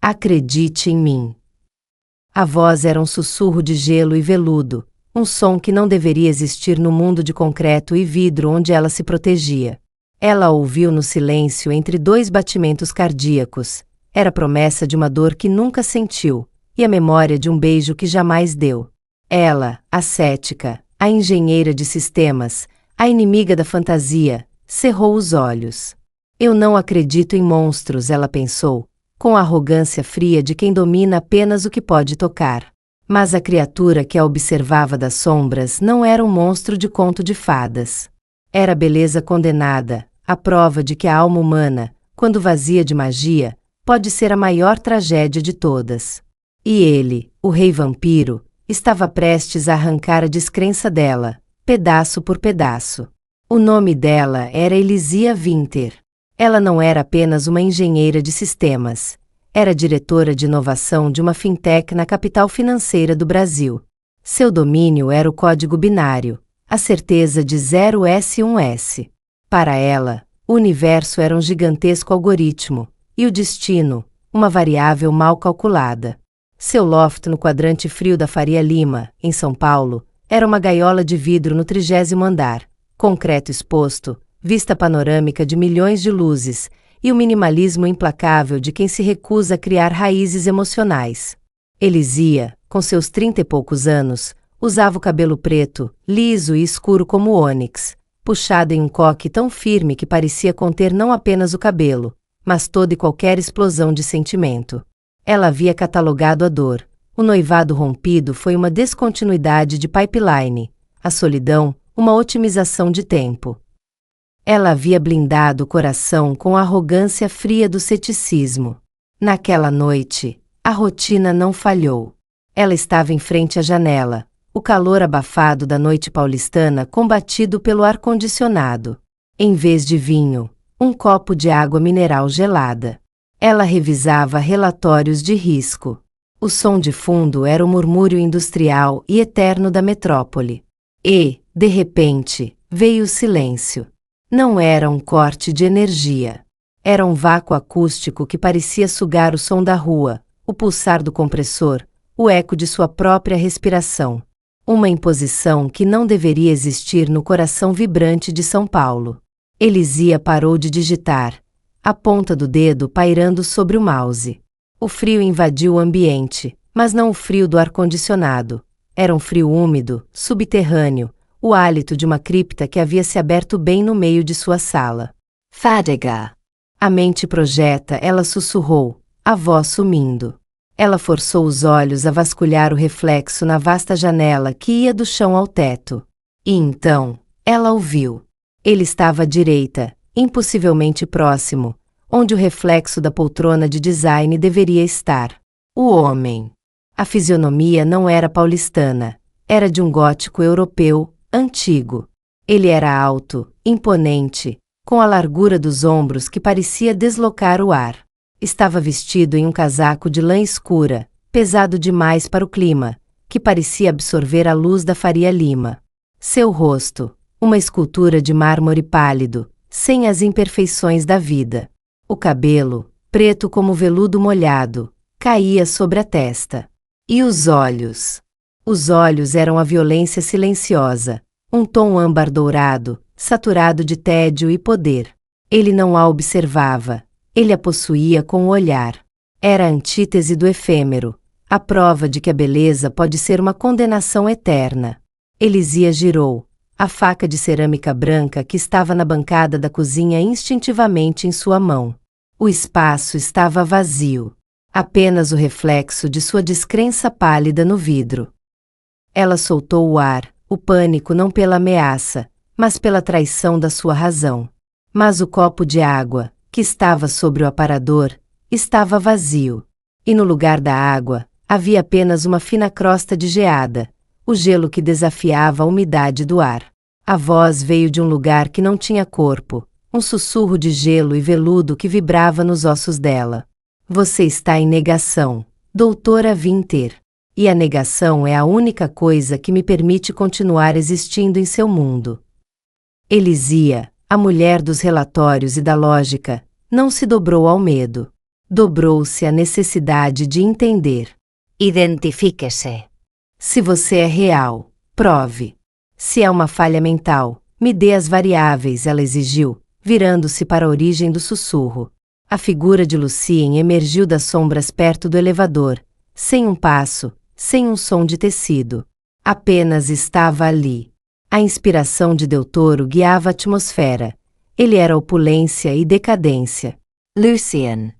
Acredite em mim. A voz era um sussurro de gelo e veludo, um som que não deveria existir no mundo de concreto e vidro onde ela se protegia. Ela ouviu no silêncio entre 2 batimentos cardíacos. Era a promessa de uma dor que nunca sentiu, e a memória de um beijo que jamais deu. Ela, a cética, a engenheira de sistemas, a inimiga da fantasia, cerrou os olhos. Eu não acredito em monstros, ela pensou, com a arrogância fria de quem domina apenas o que pode tocar. Mas a criatura que a observava das sombras não era um monstro de conto de fadas. Era a beleza condenada, a prova de que a alma humana, quando vazia de magia, pode ser a maior tragédia de todas. E ele, o rei vampiro, estava prestes a arrancar a descrença dela, pedaço por pedaço. O nome dela era Elysia Winter. Ela não era apenas uma engenheira de sistemas. Era diretora de inovação de uma fintech na capital financeira do Brasil. Seu domínio era o código binário, a certeza de 0S e 1S. Para ela, o universo era um gigantesco algoritmo, e o destino, uma variável mal calculada. Seu loft no quadrante frio da Faria Lima, em São Paulo, era uma gaiola de vidro no 30º andar, concreto exposto, vista panorâmica de milhões de luzes, e o minimalismo implacável de quem se recusa a criar raízes emocionais. Elysia, com seus 30 e poucos anos, usava o cabelo preto, liso e escuro como ônix, puxado em um coque tão firme que parecia conter não apenas o cabelo, mas toda e qualquer explosão de sentimento. Ela havia catalogado a dor. O noivado rompido foi uma descontinuidade de pipeline, a solidão, uma otimização de tempo. Ela havia blindado o coração com a arrogância fria do ceticismo. Naquela noite, a rotina não falhou. Ela estava em frente à janela, o calor abafado da noite paulistana combatido pelo ar-condicionado. Em vez de vinho, um copo de água mineral gelada. Ela revisava relatórios de risco. O som de fundo era o murmúrio industrial e eterno da metrópole. E, de repente, veio o silêncio. Não era um corte de energia. Era um vácuo acústico que parecia sugar o som da rua, o pulsar do compressor, o eco de sua própria respiração. Uma imposição que não deveria existir no coração vibrante de São Paulo. Elysia parou de digitar, a ponta do dedo pairando sobre o mouse. O frio invadiu o ambiente, mas não o frio do ar-condicionado. Era um frio úmido, subterrâneo, o hálito de uma cripta que havia se aberto bem no meio de sua sala. Fadiga. A mente projeta, ela sussurrou, a voz sumindo. Ela forçou os olhos a vasculhar o reflexo na vasta janela que ia do chão ao teto. E então, ela o viu. Ele estava à direita, impossivelmente próximo, onde o reflexo da poltrona de design deveria estar. O homem. A fisionomia não era paulistana, era de um gótico europeu, antigo. Ele era alto, imponente, com a largura dos ombros que parecia deslocar o ar. Estava vestido em um casaco de lã escura, pesado demais para o clima, que parecia absorver a luz da Faria Lima. Seu rosto, uma escultura de mármore pálido, sem as imperfeições da vida. O cabelo, preto como veludo molhado, caía sobre a testa. E os olhos? Os olhos eram a violência silenciosa, um tom âmbar dourado, saturado de tédio e poder. Ele não a observava, ele a possuía com o olhar. Era a antítese do efêmero, a prova de que a beleza pode ser uma condenação eterna. Elysia girou, a faca de cerâmica branca que estava na bancada da cozinha instintivamente em sua mão. O espaço estava vazio. Apenas o reflexo de sua descrença pálida no vidro. Ela soltou o ar, o pânico não pela ameaça, mas pela traição da sua razão. Mas o copo de água, que estava sobre o aparador, estava vazio. E no lugar da água, havia apenas uma fina crosta de geada, o gelo que desafiava a umidade do ar. A voz veio de um lugar que não tinha corpo, um sussurro de gelo e veludo que vibrava nos ossos dela. Você está em negação, doutora Winter. E a negação é a única coisa que me permite continuar existindo em seu mundo. Elysia, a mulher dos relatórios e da lógica, não se dobrou ao medo. Dobrou-se a necessidade de entender. Identifíquese. Se você é real, prove. Se é uma falha mental, me dê as variáveis, ela exigiu, virando-se para a origem do sussurro. A figura de Lucien emergiu das sombras perto do elevador, sem um passo, sem um som de tecido. Apenas estava ali. A inspiração de Del Toro guiava a atmosfera. Ele era opulência e decadência. Lucien.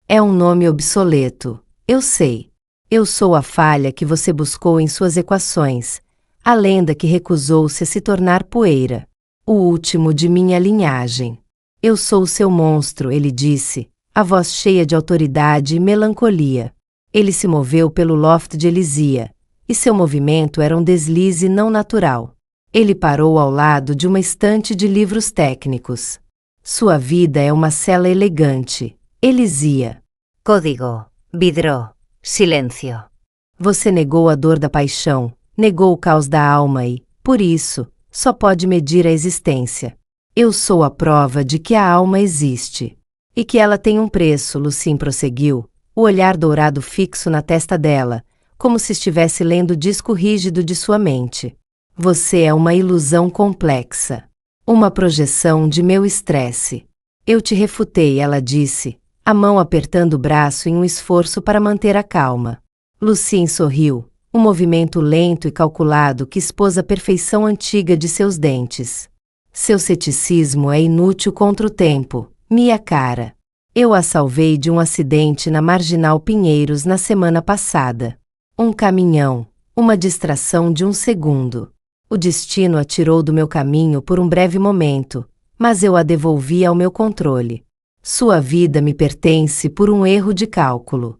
É um nome obsoleto, eu sei. Eu sou a falha que você buscou em suas equações, a lenda que recusou-se a se tornar poeira, o último de minha linhagem. Eu sou o seu monstro, ele disse, a voz cheia de autoridade e melancolia. Ele se moveu pelo loft de Elisia, e seu movimento era um deslize não natural. Ele parou ao lado de uma estante de livros técnicos. Sua vida é uma cela elegante, Elisia. Código, vidro, silêncio. Você negou a dor da paixão, negou o caos da alma e, por isso, só pode medir a existência. Eu sou a prova de que a alma existe. E que ela tem um preço, Lucien prosseguiu, o olhar dourado fixo na testa dela, como se estivesse lendo o disco rígido de sua mente. Você é uma ilusão complexa. Uma projeção de meu estresse. Eu te refutei, ela disse, a mão apertando o braço em um esforço para manter a calma. Lucien sorriu, um movimento lento e calculado que expôs a perfeição antiga de seus dentes. Seu ceticismo é inútil contra o tempo, minha cara. Eu a salvei de um acidente na Marginal Pinheiros na semana passada. Um caminhão, uma distração de um segundo. O destino a tirou do meu caminho por um breve momento, mas eu a devolvi ao meu controle. Sua vida me pertence por um erro de cálculo.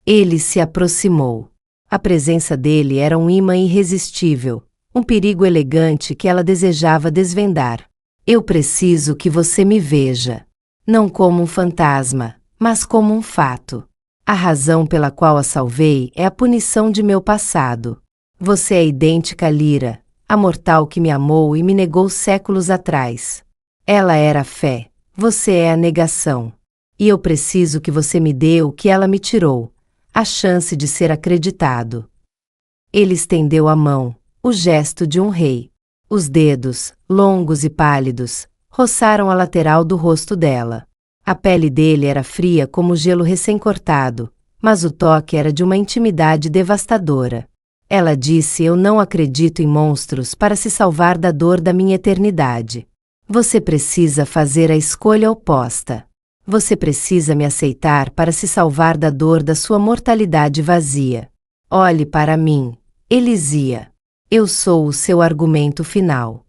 Ele se aproximou. A presença dele era um imã irresistível, um perigo elegante que ela desejava desvendar. Eu preciso que você me veja. Não como um fantasma, mas como um fato. A razão pela qual a salvei é a punição de meu passado. Você é idêntica a Lyra, a mortal que me amou e me negou séculos atrás. Ela era a fé, você é a negação. E eu preciso que você me dê o que ela me tirou, a chance de ser acreditado. Ele estendeu a mão, o gesto de um rei. Os dedos, longos e pálidos, roçaram a lateral do rosto dela. A pele dele era fria como gelo recém-cortado, mas o toque era de uma intimidade devastadora. Ela disse: eu não acredito em monstros para se salvar da dor da minha eternidade. Você precisa fazer a escolha oposta. Você precisa me aceitar para se salvar da dor da sua mortalidade vazia. Olhe para mim, Elisia. Eu sou o seu argumento final.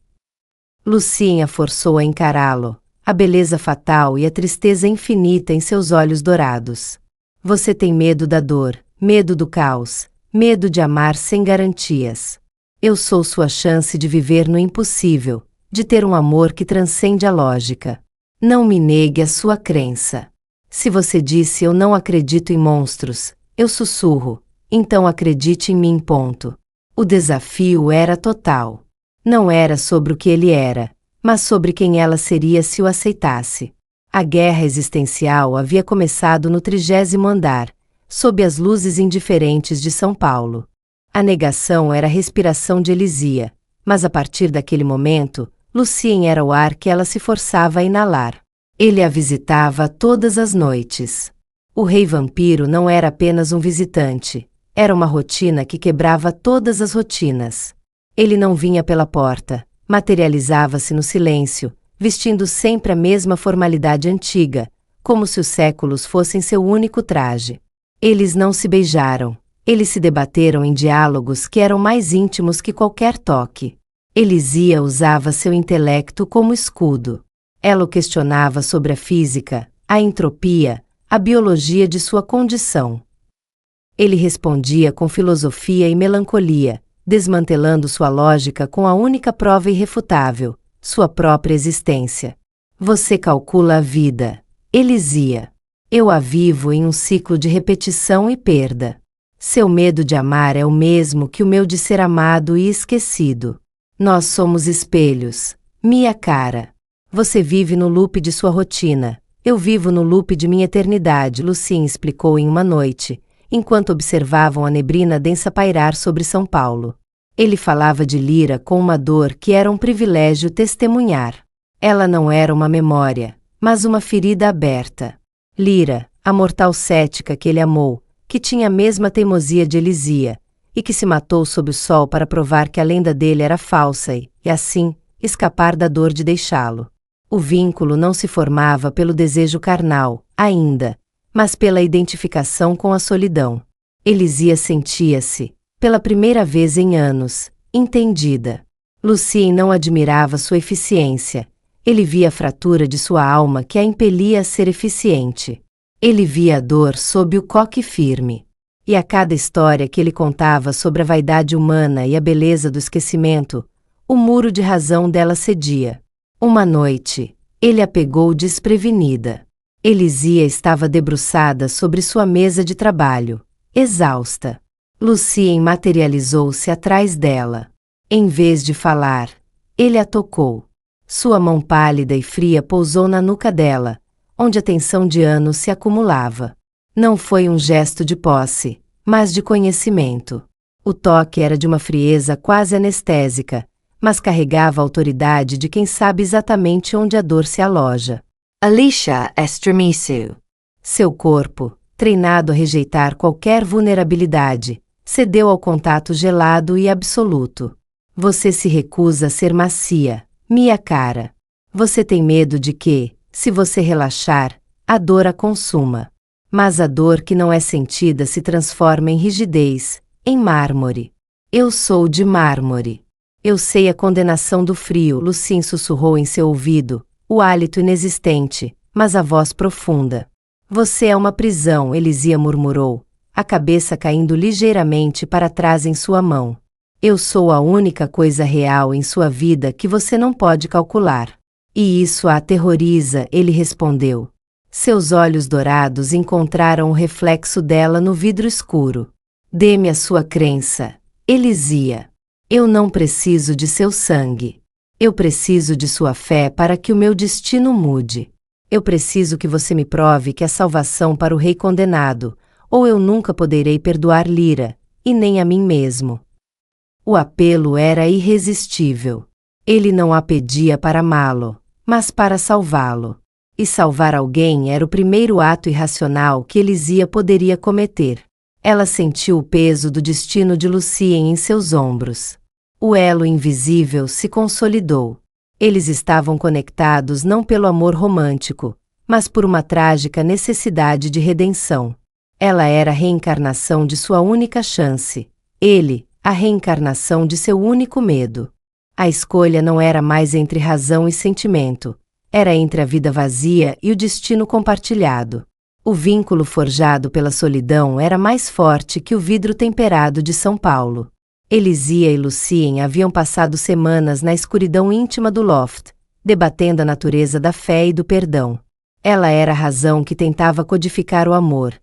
Lucien a forçou a encará-lo, a beleza fatal e a tristeza infinita em seus olhos dourados. Você tem medo da dor, medo do caos, medo de amar sem garantias. Eu sou sua chance de viver no impossível, de ter um amor que transcende a lógica. Não me negue a sua crença. Se você disse eu não acredito em monstros, eu sussurro, então acredite em mim, ponto. O desafio era total. Não era sobre o que ele era, mas sobre quem ela seria se o aceitasse. A guerra existencial havia começado no 30º andar, sob as luzes indiferentes de São Paulo. A negação era a respiração de Elisia, mas a partir daquele momento, Lucien era o ar que ela se forçava a inalar. Ele a visitava todas as noites. O rei vampiro não era apenas um visitante, era uma rotina que quebrava todas as rotinas. Ele não vinha pela porta, materializava-se no silêncio, vestindo sempre a mesma formalidade antiga, como se os séculos fossem seu único traje. Eles não se beijaram, eles se debateram em diálogos que eram mais íntimos que qualquer toque. Elisia usava seu intelecto como escudo. Ela o questionava sobre a física, a entropia, a biologia de sua condição. Ele respondia com filosofia e melancolia, desmantelando sua lógica com a única prova irrefutável, sua própria existência. Você calcula a vida, Elisia. Eu a vivo em um ciclo de repetição e perda. Seu medo de amar é o mesmo que o meu de ser amado e esquecido. Nós somos espelhos, minha cara. Você vive no loop de sua rotina, Eu vivo no loop de minha eternidade, Lucien explicou em uma noite, enquanto observavam a neblina densa pairar sobre São Paulo. Ele falava de Lyra com uma dor que era um privilégio testemunhar. Ela não era uma memória, mas uma ferida aberta. Lyra, a mortal cética que ele amou, que tinha a mesma teimosia de Elisia, e que se matou sob o sol para provar que a lenda dele era falsa e, assim, escapar da dor de deixá-lo. O vínculo não se formava pelo desejo carnal, ainda, mas pela identificação com a solidão. Elisia sentia-se, pela primeira vez em anos, entendida. Lucien não admirava sua eficiência. Ele via a fratura de sua alma que a impelia a ser eficiente. Ele via a dor sob o coque firme. E a cada história que ele contava sobre a vaidade humana e a beleza do esquecimento, o muro de razão dela cedia. Uma noite, ele a pegou desprevenida. Elisia estava debruçada sobre sua mesa de trabalho, exausta. Lucien materializou-se atrás dela. Em vez de falar, ele a tocou. Sua mão pálida e fria pousou na nuca dela, onde a tensão de anos se acumulava. Não foi um gesto de posse, mas de conhecimento. O toque era de uma frieza quase anestésica, mas carregava a autoridade de quem sabe exatamente onde a dor se aloja. Alicia estremeceu. Seu corpo, treinado a rejeitar qualquer vulnerabilidade, cedeu ao contato gelado e absoluto. Você se recusa a ser macia, minha cara. Você tem medo de que, se você relaxar, a dor a consuma. Mas a dor que não é sentida se transforma em rigidez, em mármore. Eu sou de mármore. Eu sei a condenação do frio, Lucien sussurrou em seu ouvido, o hálito inexistente, mas a voz profunda. Você é uma prisão, Elisia murmurou, a cabeça caindo ligeiramente para trás em sua mão. Eu sou a única coisa real em sua vida que você não pode calcular. E isso a aterroriza, ele respondeu. Seus olhos dourados encontraram o reflexo dela no vidro escuro. Dê-me a sua crença, Elisia. Eu não preciso de seu sangue. Eu preciso de sua fé para que o meu destino mude. Eu preciso que você me prove que há salvação para o rei condenado, ou eu nunca poderei perdoar Lyra, e nem a mim mesmo. O apelo era irresistível. Ele não a pedia para amá-lo, mas para salvá-lo. E salvar alguém era o primeiro ato irracional que Elisia poderia cometer. Ela sentiu o peso do destino de Lucien em seus ombros. O elo invisível se consolidou. Eles estavam conectados não pelo amor romântico, mas por uma trágica necessidade de redenção. Ela era a reencarnação de sua única chance. Ele, a reencarnação de seu único medo. A escolha não era mais entre razão e sentimento, era entre a vida vazia e o destino compartilhado. O vínculo forjado pela solidão era mais forte que o vidro temperado de São Paulo. Elisia e Lucien haviam passado semanas na escuridão íntima do loft, debatendo a natureza da fé e do perdão. Ela era a razão que tentava codificar o amor.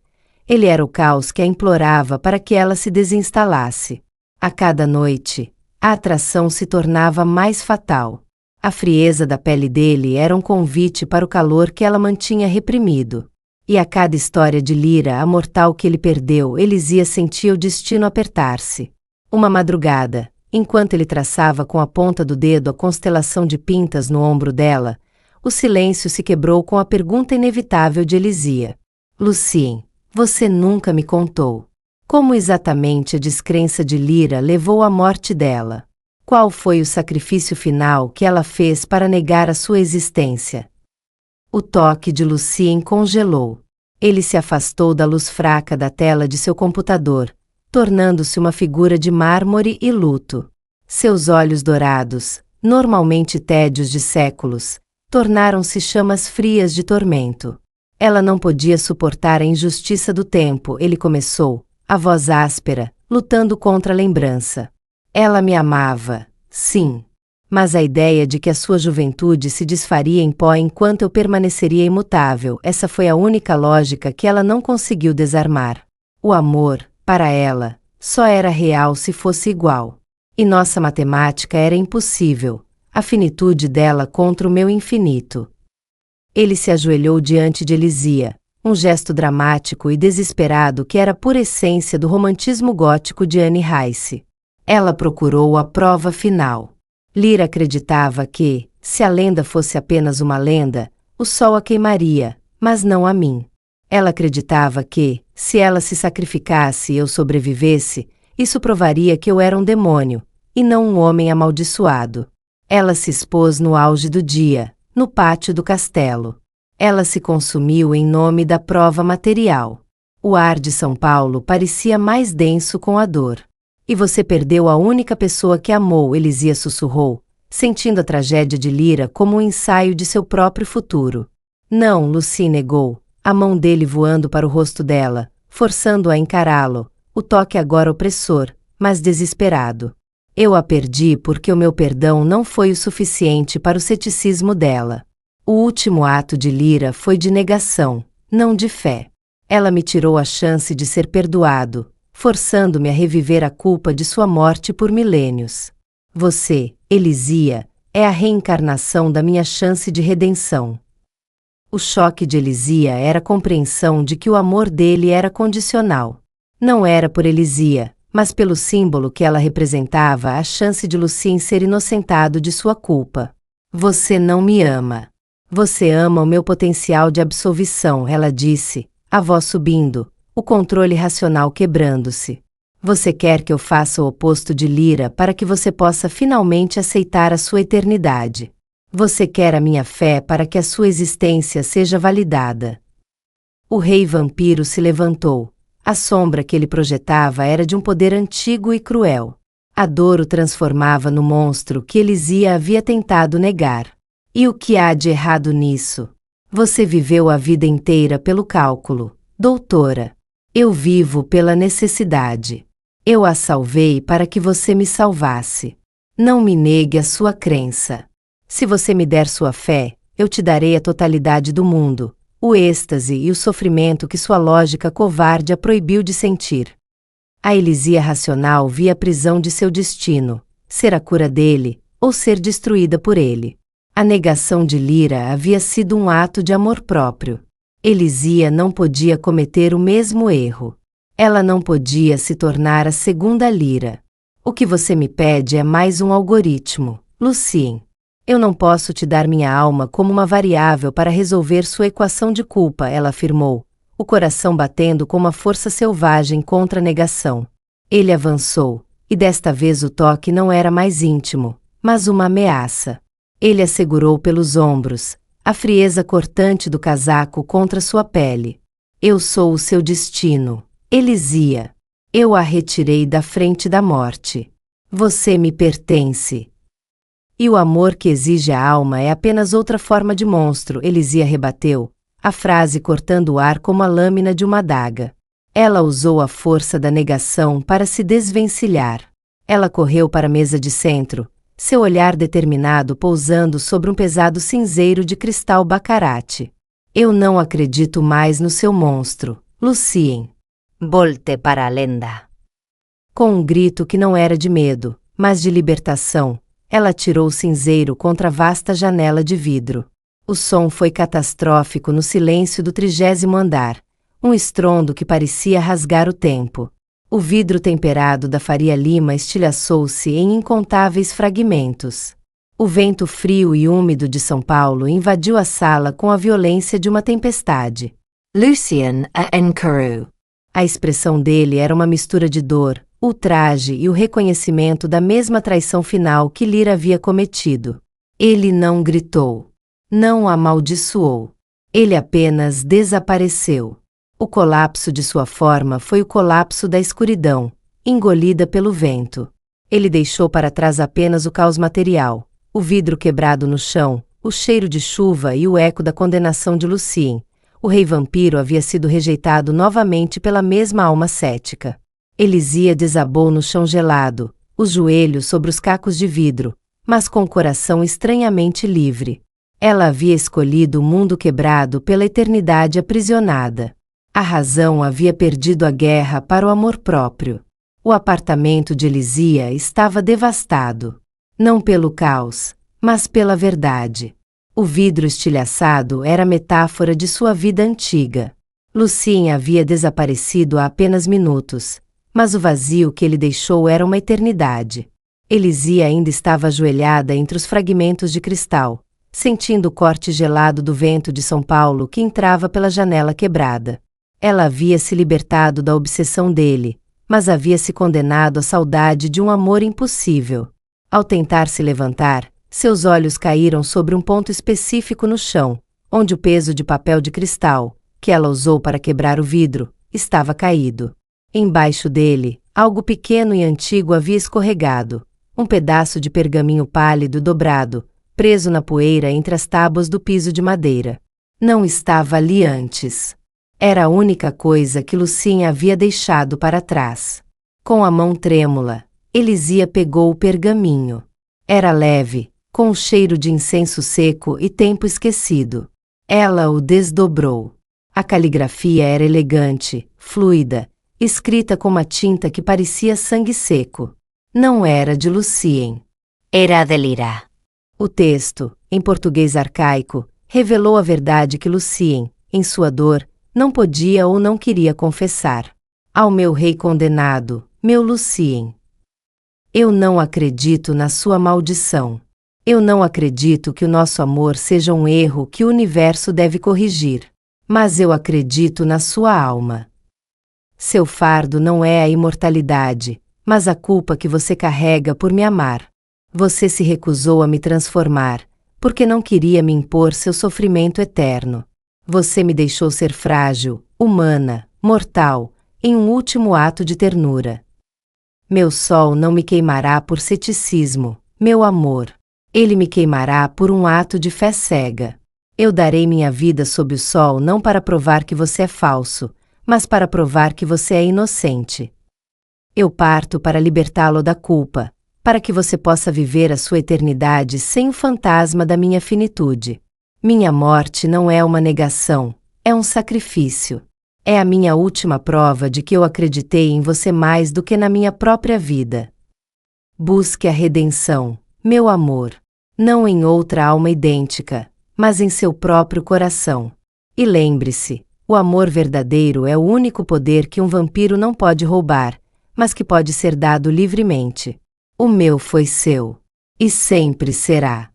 Ele era o caos que a implorava para que ela se desinstalasse. A cada noite, a atração se tornava mais fatal. A frieza da pele dele era um convite para o calor que ela mantinha reprimido. E a cada história de Lyra, a mortal que ele perdeu, Elisia sentia o destino apertar-se. Uma madrugada, enquanto ele traçava com a ponta do dedo a constelação de pintas no ombro dela, o silêncio se quebrou com a pergunta inevitável de Elisia. Lucien, você nunca me contou. Como exatamente a descrença de Lyra levou à morte dela? Qual foi o sacrifício final que ela fez para negar a sua existência? O toque de Lucien congelou. Ele se afastou da luz fraca da tela de seu computador, tornando-se uma figura de mármore e luto. Seus olhos dourados, normalmente tédios de séculos, tornaram-se chamas frias de tormento. Ela não podia suportar a injustiça do tempo, ele começou, a voz áspera, lutando contra a lembrança. Ela me amava, sim. Mas a ideia de que a sua juventude se desfaria em pó enquanto eu permaneceria imutável, essa foi a única lógica que ela não conseguiu desarmar. O amor, para ela, só era real se fosse igual. E nossa matemática era impossível, a finitude dela contra o meu infinito. Ele se ajoelhou diante de Elisia, um gesto dramático e desesperado que era a pura essência do romantismo gótico de Anne Rice. Ela procurou a prova final. Lyra acreditava que, se a lenda fosse apenas uma lenda, o sol a queimaria, mas não a mim. Ela acreditava que, se ela se sacrificasse e eu sobrevivesse, isso provaria que eu era um demônio, e não um homem amaldiçoado. Ela se expôs no auge do dia, no pátio do castelo. Ela se consumiu em nome da prova material. O ar de São Paulo parecia mais denso com a dor. E você perdeu a única pessoa que amou, Elisia sussurrou, sentindo a tragédia de Lyra como um ensaio de seu próprio futuro. Não, Lucy negou, a mão dele voando para o rosto dela, forçando-a a encará-lo, o toque agora opressor, mas desesperado. Eu a perdi porque o meu perdão não foi o suficiente para o ceticismo dela. O último ato de Lyra foi de negação, não de fé. Ela me tirou a chance de ser perdoado, forçando-me a reviver a culpa de sua morte por milênios. Você, Elisia, é a reencarnação da minha chance de redenção. O choque de Elisia era a compreensão de que o amor dele era condicional. Não era por Elisia, mas pelo símbolo que ela representava, a chance de Lucien ser inocentado de sua culpa. Você não me ama. Você ama o meu potencial de absolvição, ela disse, a voz subindo, o controle racional quebrando-se. Você quer que eu faça o oposto de Lyra para que você possa finalmente aceitar a sua eternidade. Você quer a minha fé para que a sua existência seja validada. O rei vampiro se levantou. A sombra que ele projetava era de um poder antigo e cruel. A dor o transformava no monstro que Elisia havia tentado negar. E o que há de errado nisso? Você viveu a vida inteira pelo cálculo, doutora. Eu vivo pela necessidade. Eu a salvei para que você me salvasse. Não me negue a sua crença. Se você me der sua fé, eu te darei a totalidade do mundo, o êxtase e o sofrimento que sua lógica covarde a proibiu de sentir. A Elisia racional via a prisão de seu destino, ser a cura dele, ou ser destruída por ele. A negação de Lyra havia sido um ato de amor próprio. Elisia não podia cometer o mesmo erro. Ela não podia se tornar a segunda Lyra. O que você me pede é mais um algoritmo, Lucien. Eu não posso te dar minha alma como uma variável para resolver sua equação de culpa, ela afirmou, o coração batendo com uma força selvagem contra a negação. Ele avançou, e desta vez o toque não era mais íntimo, mas uma ameaça. Ele a segurou pelos ombros, a frieza cortante do casaco contra sua pele. Eu sou o seu destino, Elisia. Eu a retirei da frente da morte. Você me pertence. E o amor que exige a alma é apenas outra forma de monstro, Elisia rebateu, a frase cortando o ar como a lâmina de uma adaga. Ela usou a força da negação para se desvencilhar. Ela correu para a mesa de centro, seu olhar determinado pousando sobre um pesado cinzeiro de cristal baccarat. Eu não acredito mais no seu monstro, Lucien. Volte para a lenda. Com um grito que não era de medo, mas de libertação, ela atirou o cinzeiro contra a vasta janela de vidro. O som foi catastrófico no silêncio do 30º andar, um estrondo que parecia rasgar o tempo. O vidro temperado da Faria Lima estilhaçou-se em incontáveis fragmentos. O vento frio e úmido de São Paulo invadiu a sala com a violência de uma tempestade. Lucien a Encaru. A expressão dele era uma mistura de dor, ultraje e o reconhecimento da mesma traição final que Lyra havia cometido. Ele não gritou. Não amaldiçoou. Ele apenas desapareceu. O colapso de sua forma foi o colapso da escuridão, engolida pelo vento. Ele deixou para trás apenas o caos material, o vidro quebrado no chão, o cheiro de chuva e o eco da condenação de Lucien. O rei vampiro havia sido rejeitado novamente pela mesma alma cética. Elisia desabou no chão gelado, os joelhos sobre os cacos de vidro, mas com o coração estranhamente livre. Ela havia escolhido o mundo quebrado pela eternidade aprisionada. A razão havia perdido a guerra para o amor próprio. O apartamento de Elisia estava devastado. Não pelo caos, mas pela verdade. O vidro estilhaçado era metáfora de sua vida antiga. Lucien havia desaparecido há apenas minutos, mas o vazio que ele deixou era uma eternidade. Elisia ainda estava ajoelhada entre os fragmentos de cristal, sentindo o corte gelado do vento de São Paulo que entrava pela janela quebrada. Ela havia se libertado da obsessão dele, mas havia se condenado à saudade de um amor impossível. Ao tentar se levantar, seus olhos caíram sobre um ponto específico no chão, onde o peso de papel de cristal, que ela usou para quebrar o vidro, estava caído. Embaixo dele, algo pequeno e antigo havia escorregado, um pedaço de pergaminho pálido dobrado, preso na poeira entre as tábuas do piso de madeira. Não estava ali antes. Era a única coisa que Lucien havia deixado para trás. Com a mão trêmula, Elisia pegou o pergaminho. Era leve, com um cheiro de incenso seco e tempo esquecido. Ela o desdobrou. A caligrafia era elegante, fluida, escrita com uma tinta que parecia sangue seco. Não era de Lucien. Era de Lyra. O texto, em português arcaico, revelou a verdade que Lucien, em sua dor, não podia ou não queria confessar. Ao meu rei condenado, meu Lucien. Eu não acredito na sua maldição. Eu não acredito que o nosso amor seja um erro que o universo deve corrigir. Mas eu acredito na sua alma. Seu fardo não é a imortalidade, mas a culpa que você carrega por me amar. Você se recusou a me transformar, porque não queria me impor seu sofrimento eterno. Você me deixou ser frágil, humana, mortal, em um último ato de ternura. Meu sol não me queimará por ceticismo, meu amor. Ele me queimará por um ato de fé cega. Eu darei minha vida sob o sol não para provar que você é falso, mas para provar que você é inocente. Eu parto para libertá-lo da culpa, para que você possa viver a sua eternidade sem o fantasma da minha finitude. Minha morte não é uma negação, é um sacrifício. É a minha última prova de que eu acreditei em você mais do que na minha própria vida. Busque a redenção, meu amor, não em outra alma idêntica, mas em seu próprio coração. E lembre-se, o amor verdadeiro é o único poder que um vampiro não pode roubar, mas que pode ser dado livremente. O meu foi seu. E sempre será.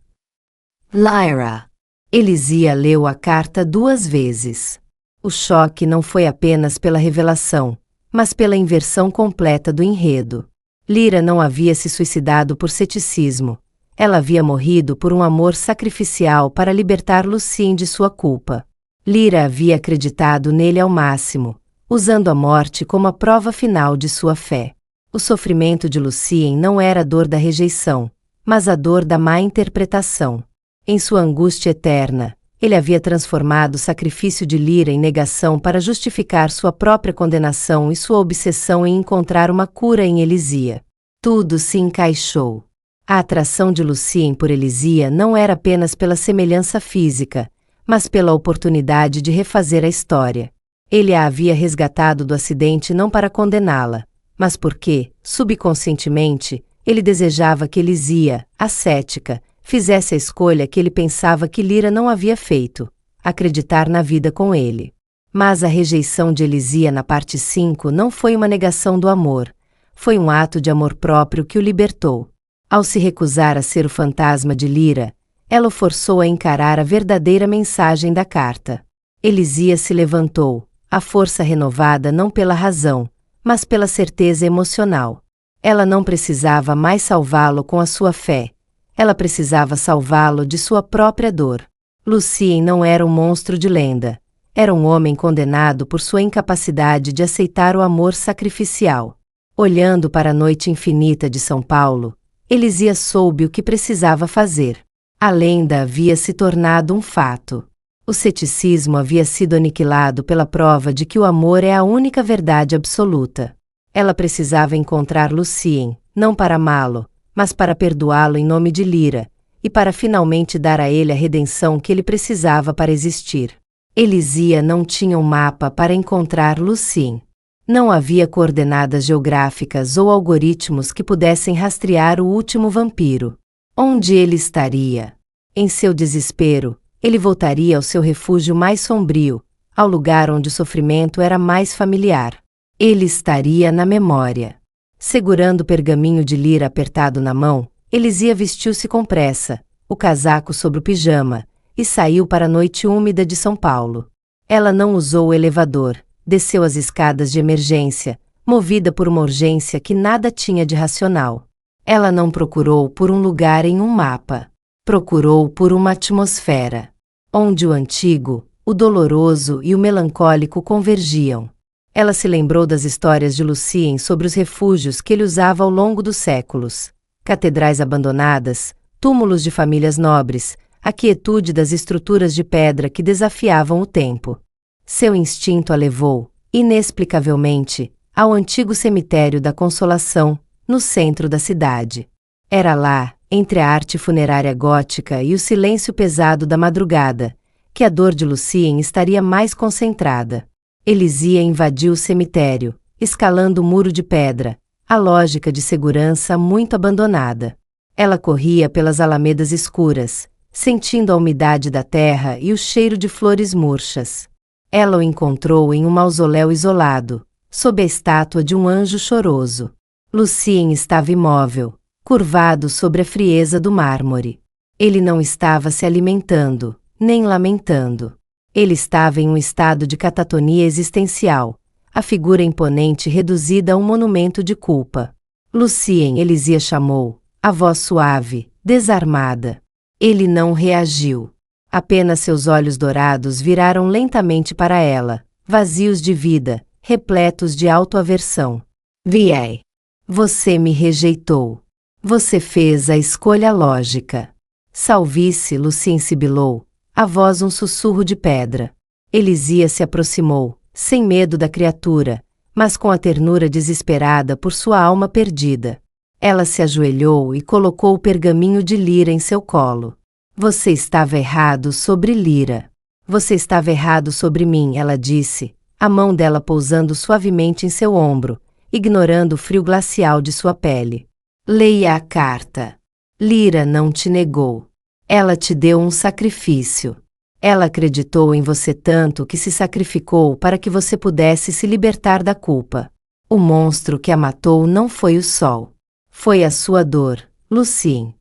Lyra. Elisia leu a carta 2 vezes. O choque não foi apenas pela revelação, mas pela inversão completa do enredo. Lyra não havia se suicidado por ceticismo. Ela havia morrido por um amor sacrificial para libertar Lucien de sua culpa. Lyra havia acreditado nele ao máximo, usando a morte como a prova final de sua fé. O sofrimento de Lucien não era a dor da rejeição, mas a dor da má interpretação. Em sua angústia eterna, ele havia transformado o sacrifício de Lyra em negação para justificar sua própria condenação e sua obsessão em encontrar uma cura em Elisia. Tudo se encaixou. A atração de Lucien por Elisia não era apenas pela semelhança física, mas pela oportunidade de refazer a história. Ele a havia resgatado do acidente não para condená-la, mas porque, subconscientemente, ele desejava que Elisia, a cética, fizesse a escolha que ele pensava que Lyra não havia feito, acreditar na vida com ele. Mas a rejeição de Elisia na parte 5 não foi uma negação do amor, foi um ato de amor próprio que o libertou. Ao se recusar a ser o fantasma de Lyra, ela o forçou a encarar a verdadeira mensagem da carta. Elisia se levantou, a força renovada não pela razão, mas pela certeza emocional. Ela não precisava mais salvá-lo com a sua fé, ela precisava salvá-lo de sua própria dor. Lucien não era um monstro de lenda, era um homem condenado por sua incapacidade de aceitar o amor sacrificial. Olhando para a noite infinita de São Paulo, Elisia soube o que precisava fazer. A lenda havia se tornado um fato. O ceticismo havia sido aniquilado pela prova de que o amor é a única verdade absoluta. Ela precisava encontrar Lucien, não para amá-lo, mas para perdoá-lo em nome de Lyra, e para finalmente dar a ele a redenção que ele precisava para existir. Elisia não tinha um mapa para encontrar Lucien. Não havia coordenadas geográficas ou algoritmos que pudessem rastrear o último vampiro. Onde ele estaria? Em seu desespero, ele voltaria ao seu refúgio mais sombrio, ao lugar onde o sofrimento era mais familiar. Ele estaria na memória. Segurando o pergaminho de Lyra apertado na mão, Elisia vestiu-se com pressa, o casaco sobre o pijama, e saiu para a noite úmida de São Paulo. Ela não usou o elevador, desceu as escadas de emergência, movida por uma urgência que nada tinha de racional. Ela não procurou por um lugar em um mapa. Procurou por uma atmosfera, onde o antigo, o doloroso e o melancólico convergiam. Ela se lembrou das histórias de Lucien sobre os refúgios que ele usava ao longo dos séculos. Catedrais abandonadas, túmulos de famílias nobres, a quietude das estruturas de pedra que desafiavam o tempo. Seu instinto a levou, inexplicavelmente, ao antigo cemitério da Consolação, no centro da cidade. Era lá, entre a arte funerária gótica e o silêncio pesado da madrugada, que a dor de Lucien estaria mais concentrada. Elisia invadiu o cemitério, escalando o muro de pedra, a lógica de segurança muito abandonada. Ela corria pelas alamedas escuras, sentindo a umidade da terra e o cheiro de flores murchas. Ela o encontrou em um mausoléu isolado, sob a estátua de um anjo choroso. Lucien estava imóvel, curvado sobre a frieza do mármore. Ele não estava se alimentando, nem lamentando. Ele estava em um estado de catatonia existencial, a figura imponente reduzida a um monumento de culpa. Lucien, Elisia chamou, a voz suave, desarmada. Ele não reagiu. Apenas seus olhos dourados viraram lentamente para ela, vazios de vida, repletos de autoaversão. Viei. Você me rejeitou. Você fez a escolha lógica. Salvice, Lucien sibilou, a voz um sussurro de pedra. Elisia se aproximou, sem medo da criatura, mas com a ternura desesperada por sua alma perdida. Ela se ajoelhou e colocou o pergaminho de Lyra em seu colo. Você estava errado sobre Lyra. Você estava errado sobre mim, ela disse, a mão dela pousando suavemente em seu ombro, ignorando o frio glacial de sua pele. Leia a carta. Lyra não te negou. Ela te deu um sacrifício. Ela acreditou em você tanto que se sacrificou para que você pudesse se libertar da culpa. O monstro que a matou não foi o sol. Foi a sua dor, Lucien.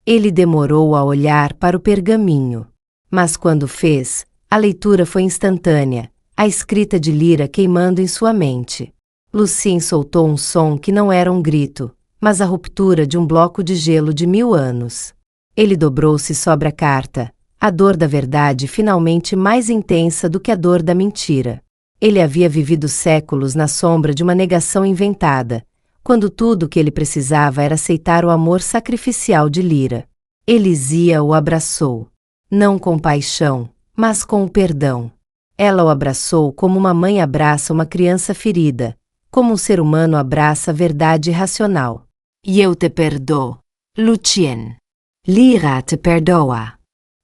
Ele demorou a olhar para o pergaminho. Mas quando fez, a leitura foi instantânea, a escrita de Lyra queimando em sua mente. Lucien soltou um som que não era um grito, mas a ruptura de um bloco de gelo de 1000 anos. Ele dobrou-se sobre a carta, a dor da verdade finalmente mais intensa do que a dor da mentira. Ele havia vivido séculos na sombra de uma negação inventada, quando tudo o que ele precisava era aceitar o amor sacrificial de Lyra. Elisia o abraçou. Não com paixão, mas com o perdão. Ela o abraçou como uma mãe abraça uma criança ferida, como um ser humano abraça a verdade irracional. E eu te perdoo, Lucien. Lyra te perdoa.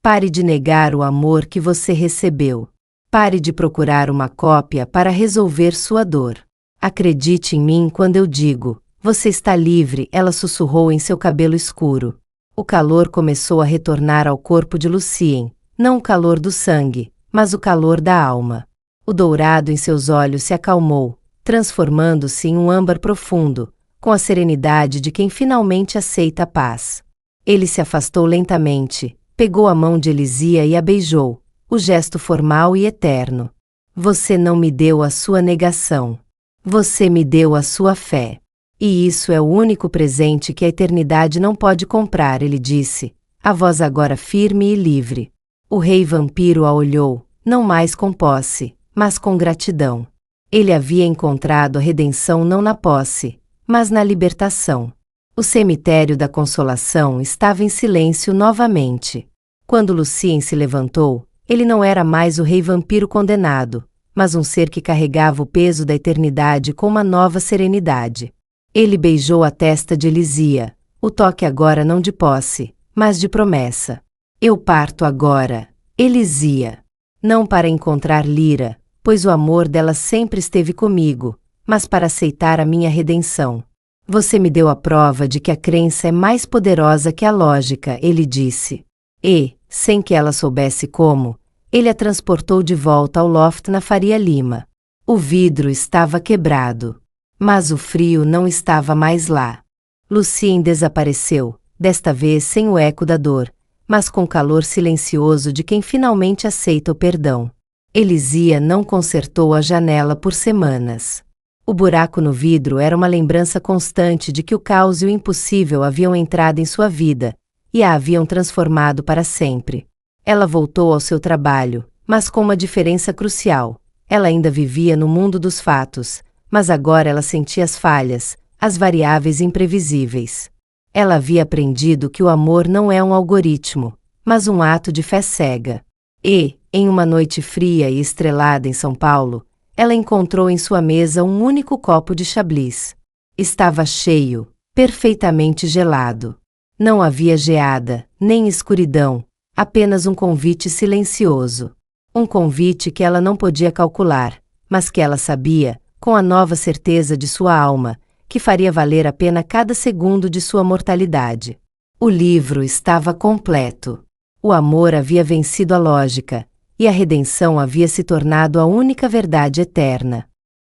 Pare de negar o amor que você recebeu. Pare de procurar uma cópia para resolver sua dor. Acredite em mim quando eu digo, você está livre, ela sussurrou em seu cabelo escuro. O calor começou a retornar ao corpo de Lucien, não o calor do sangue, mas o calor da alma. O dourado em seus olhos se acalmou, transformando-se em um âmbar profundo, com a serenidade de quem finalmente aceita a paz. Ele se afastou lentamente, pegou a mão de Elisia e a beijou, o gesto formal e eterno. Você não me deu a sua negação. Você me deu a sua fé. E isso é o único presente que a eternidade não pode comprar, ele disse, a voz agora firme e livre. O rei vampiro a olhou, não mais com posse, mas com gratidão. Ele havia encontrado a redenção não na posse, mas na libertação. O cemitério da Consolação estava em silêncio novamente. Quando Lucien se levantou, ele não era mais o rei vampiro condenado, mas um ser que carregava o peso da eternidade com uma nova serenidade. Ele beijou a testa de Elisia, o toque agora não de posse, mas de promessa. Eu parto agora, Elisia. Não para encontrar Lyra, pois o amor dela sempre esteve comigo, mas para aceitar a minha redenção. Você me deu a prova de que a crença é mais poderosa que a lógica, ele disse. E, sem que ela soubesse como, ele a transportou de volta ao loft na Faria Lima. O vidro estava quebrado. Mas o frio não estava mais lá. Lucien desapareceu, desta vez sem o eco da dor, mas com o calor silencioso de quem finalmente aceita o perdão. Elisia não consertou a janela por semanas. O buraco no vidro era uma lembrança constante de que o caos e o impossível haviam entrado em sua vida, e a haviam transformado para sempre. Ela voltou ao seu trabalho, mas com uma diferença crucial. Ela ainda vivia no mundo dos fatos, mas agora ela sentia as falhas, as variáveis imprevisíveis. Ela havia aprendido que o amor não é um algoritmo, mas um ato de fé cega. E, em uma noite fria e estrelada em São Paulo, ela encontrou em sua mesa um único copo de chablis. Estava cheio, perfeitamente gelado. Não havia geada, nem escuridão, apenas um convite silencioso. Um convite que ela não podia calcular, mas que ela sabia, com a nova certeza de sua alma, que faria valer a pena cada segundo de sua mortalidade. O livro estava completo. O amor havia vencido a lógica, e a redenção havia se tornado a única verdade eterna.